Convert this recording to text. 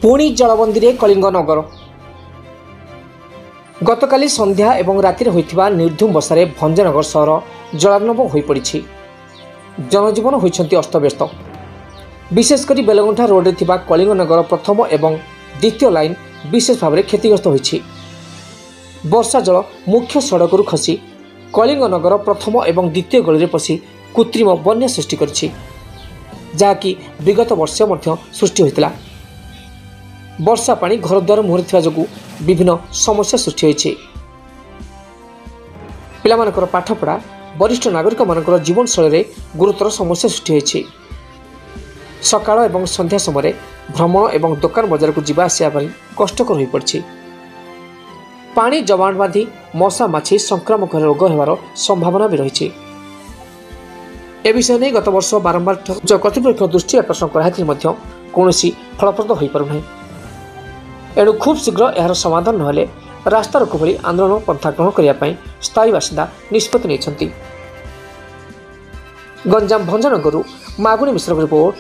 पुणी जलबंदी कलिंग नगर गतकाली संध्या एवं राति होइथिबा निर्धूम बसारे भंजनगर सहर जलार्णव हो पड़ी। जनजीवन होइछंती अस्तव्यस्त। विशेषकर बेलगुंठा रोड थिबा कलिंग नगर प्रथम एवं द्वितीय लाइन विशेष भाव में क्षतिग्रस्त होइछि। वर्षा जल मुख्य सड़क खसी कलिंग नगर प्रथम एवं द्वितीय गली पशि कृत्रिम बन्या सृष्टि करिछि, जहाँकि विगत वर्ष मध्य सृष्टि होइतिला। वर्षा पानी घरद्वार मुहरे थिबा जोगु विभिन्न समस्या सृष्टि होइछि। पिलामानकर पाठपढ़ा वरिष्ठ नागरिक मानकर जीवनशैली रे गुरुतर समस्या सृष्टि होइछि। सकाळ एवं संध्या समय भ्रमण एवं दुकान बजार को जीवा आसिया परि कष्टकर हो पड़छि। पानी जमाट बांधी मशा माछी संक्रामक रोग हेबार संभावना भी रही। ए विषय नहीं गत वर्ष बारंबार कर्तृपक्ष दृष्टि आकर्षण कराई कौनसी फलप्रद हो पारना। एणु खूब शीघ्र यार समाधान नहेले रास्ता रोको भली आंदोलन पंथा ग्रहण करने स्थायी बासिंदा निष्पत्ति नहीं। गंजाम भंजनगर मागुणी मिश्र रिपोर्ट,